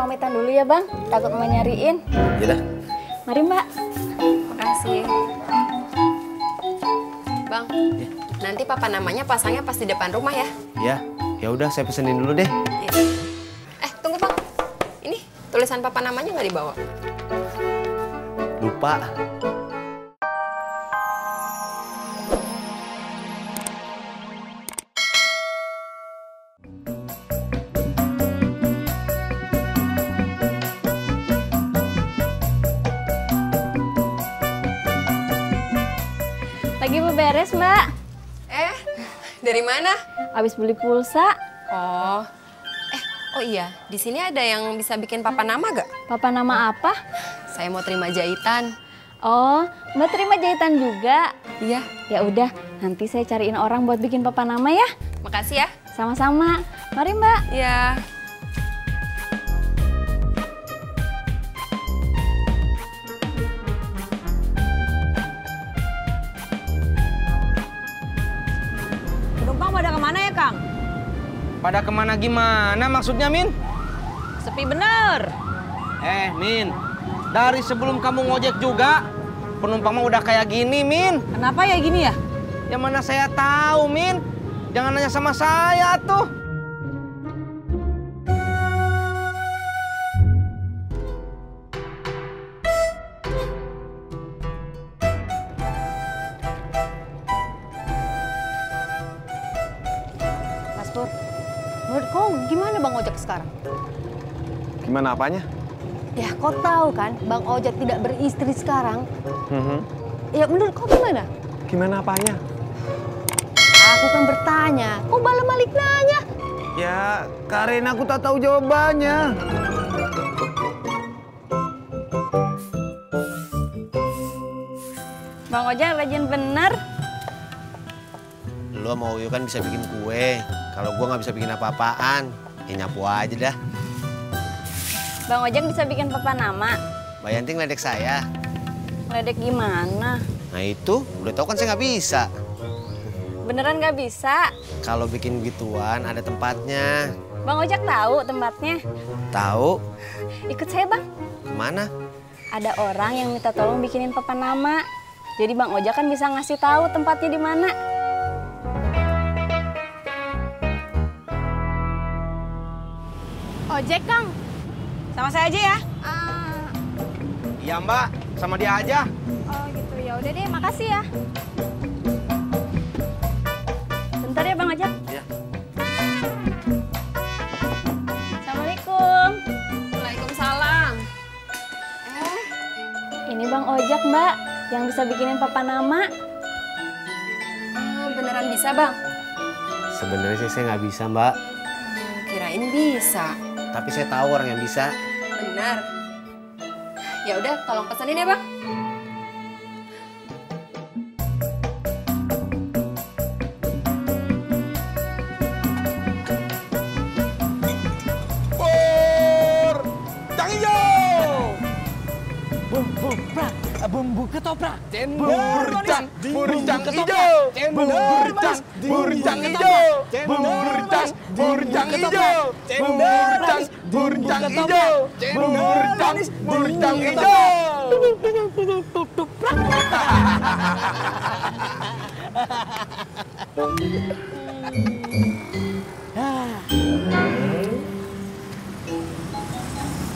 pamitan dulu ya Bang, takut mau nyariin. Yaudah. Mari Mbak. Makasih. Bang, Ya. nanti papa namanya pasangnya pas di depan rumah ya. Ya udah saya pesenin dulu deh. Iya. Tunggu Bang. Ini tulisan papa namanya nggak dibawa. Lupa. Lagi beberes Mbak. Dari mana? Habis beli pulsa. Oh. Oh iya, di sini ada yang bisa bikin papa nama gak? Papa nama apa? Saya mau terima jahitan. Oh, Mbak terima jahitan juga. Iya. Ya udah, nanti saya cariin orang buat bikin papa nama ya. Makasih ya. Sama-sama. Mari Mbak. Iya. Penumpang pada kemana ya, Kang? Pada kemana gimana maksudnya, Min? Sepi bener. Min, dari sebelum kamu ngojek juga, penumpang mah udah kayak gini, Min. Kenapa ya gini ya? Yang mana saya tahu, Min. Jangan nanya sama saya tuh. Mas Pur, menurut kau gimana Bang Ojek sekarang? Gimana apanya? Ya, kau tahu kan Bang Ojek tidak beristri sekarang. Ya, menurut kau gimana? Gimana apanya? Aku kan bertanya, kau malah balik nanya. Ya, karena aku tak tahu jawabannya. Bang Ojek rajin bener. Lu sama Uyu kan bisa bikin kue. Kalau gua nggak bisa bikin apa-apaan, ya nyapu aja dah. Bang Ojek bisa bikin papa nama. Mbak Yanti ngeledek saya. Ngeledek gimana? Nah itu, udah tahu kan saya nggak bisa. Beneran nggak bisa? Kalau bikin gituan ada tempatnya. Bang Ojek tahu tempatnya? Tahu? Ikut saya Bang. Kemana? Ada orang yang minta tolong bikinin papa nama. Jadi Bang Ojek kan bisa ngasih tahu tempatnya di mana. Ojek, Kang. Sama saya aja ya. Iya, Mbak. Sama dia aja. Oh gitu, ya udah deh, makasih ya. Bentar ya Bang Ojek. Ya. Assalamualaikum. Waalaikumsalam. Ini Bang Ojek Mbak, yang bisa bikinin papa nama. Beneran bisa, Bang? Sebenarnya sih saya nggak bisa, Mbak. Kirain bisa. Tapi saya tahu orang yang bisa. Benar. Ya udah, tolong pesenin ya, Bang. Pur! Cang hijau! Bumbu ketoprak. Cendol cang hijau! Cendol cang hijau! Cendol cang hijau! Cendol cang hijau! Cendol cang hijau!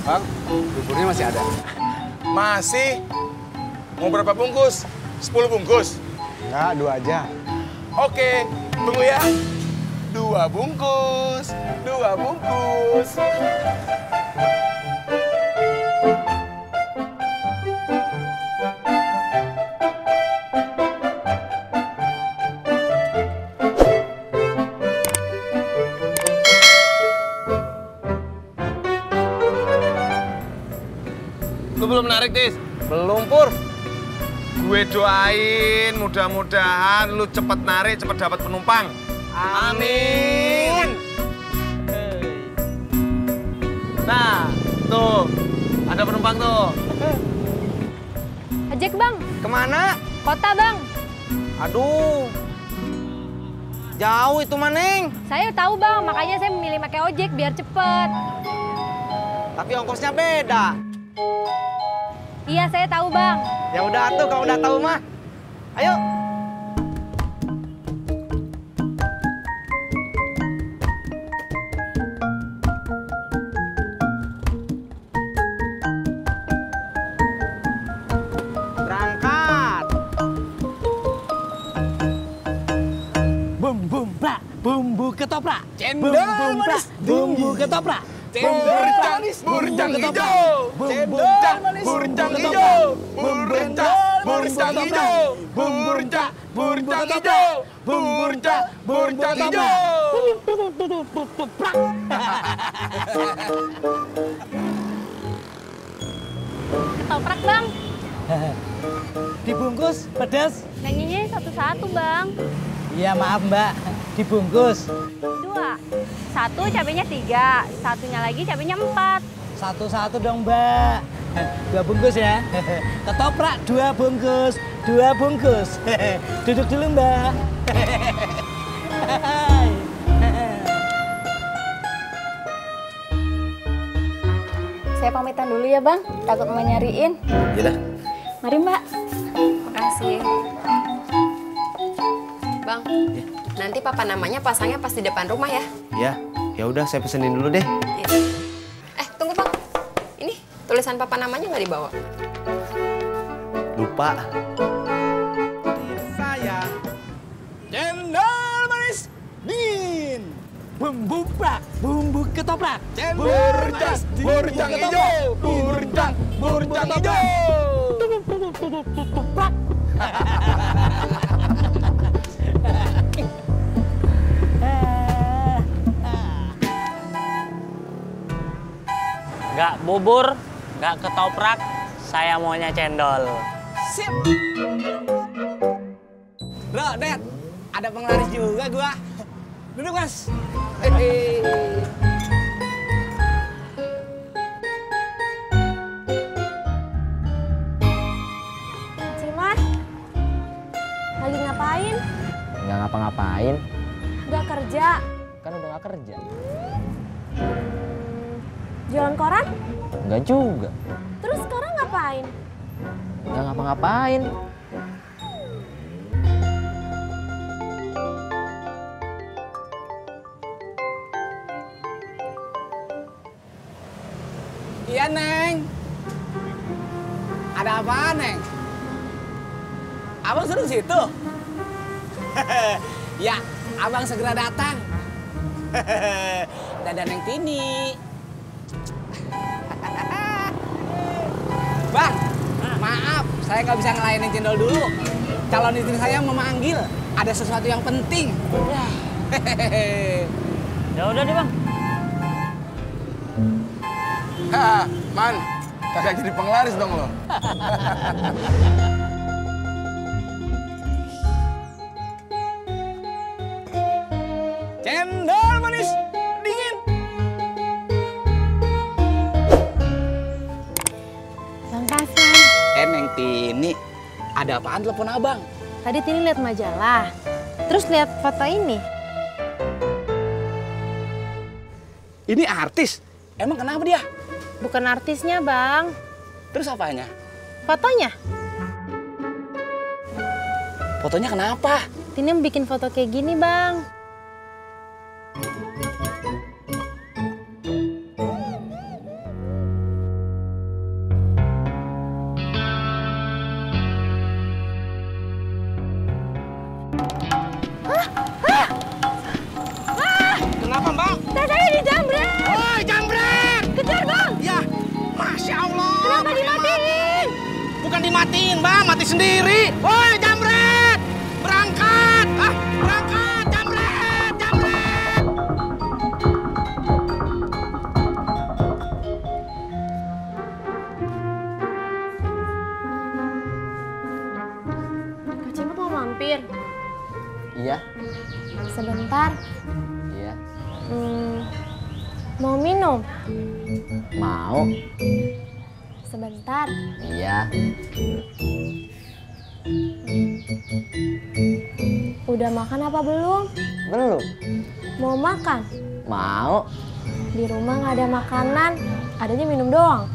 Bang, buburnya masih ada? Masih? Mau berapa bungkus? 10 bungkus? Enggak, 2 aja. Oke, tunggu ya. 2 bungkus. 2 bungkus. Lu belum narik, Tis? Belum, Pur. Gue doain mudah-mudahan lu cepet narik, cepet dapat penumpang. Amin. Nah, tuh. Ada penumpang tuh. Ojek Bang, Kemana? kota Bang. Aduh. Jauh itu, Maneng. Saya tahu Bang, makanya saya memilih pakai ojek biar cepet. Tapi ongkosnya beda. Iya, saya tahu, Bang. Ya udah tuh, kalau udah tahu mah. Ayo. Berangkat. Bum brak, bumbu ketoprak. Cendol Bum brak, bumbu ketoprak. Cendol manis, burjang hijau. Cendol manis, burjang hijau. Burjang, burjang hijau. Burjang, burjang hijau. Burjang, burjang hijau. Ketoprak, Bang. Dibungkus pedas. Nyanyinya satu-satu, Bang. Iya maaf Mbak, dibungkus. 2. 1 cabenya 3, satunya lagi cabenya 4. Satu-satu dong Mbak. 2 bungkus ya. Ketoprak 2 bungkus. 2 bungkus. Duduk dulu Mbak. Saya pamitan dulu ya Bang, takut mau nyariin. Yaudah. Mari Mbak. Makasih. Bang, nanti papa namanya pasangnya pas di depan rumah ya. Ya, ya udah saya pesenin dulu deh. Iya. Tunggu Bang. Ini tulisan papa namanya nggak dibawa. Lupa. Saya Cendol manis dingin. Bumbu brak, bumbu ketoprak. burjang, burjang hijau. Burjang, burjang hijau. Nggak bubur, nggak ketoprak, saya maunya cendol. Sip. Bro, Dad, ada penglaris juga gua. Duduk, Mas. Cimas, lagi ngapain? Nggak ngapa-ngapain, Nggak kerja. kan udah nggak kerja. Jualan koran? Nggak juga, Terus sekarang ngapain? nggak ngapa-ngapain. Iya, Neng. Ada apaan, Neng? Abang suruh situ? Ya, abang segera datang. Dadah Neng Tini. Bang, maaf, saya nggak bisa ngelayanin cendol dulu. Calon istri saya memanggil, ada sesuatu yang penting. Ya udah deh bang. Ha, Man, kagak jadi penglaris dong lo. Cendol manis dingin. Bang Kasan, Neng Tini, ada apaan telepon abang? tadi Tini lihat majalah. Terus lihat foto ini. Ini artis. Emang kenapa dia? Bukan artisnya, Bang. Terus apanya? Fotonya. Fotonya kenapa? Tini bikin foto kayak gini, Bang. Kenapa, Bang? Saya dijamret. Woi, jambret! Kejar, Bang. Ya, Masya Allah. Kenapa dimatiin? Bukan dimatiin, Bang. Mati sendiri. Woi, jambret! Berangkat! Ah, berangkat! Jambret! Jambret! Kak Cimut mau mampir. Iya, Sebentar. iya. Mau minum? Mau? Sebentar. Iya. Udah makan apa belum? Belum? Mau makan? Mau? Di rumah nggak ada makanan. Adanya minum doang.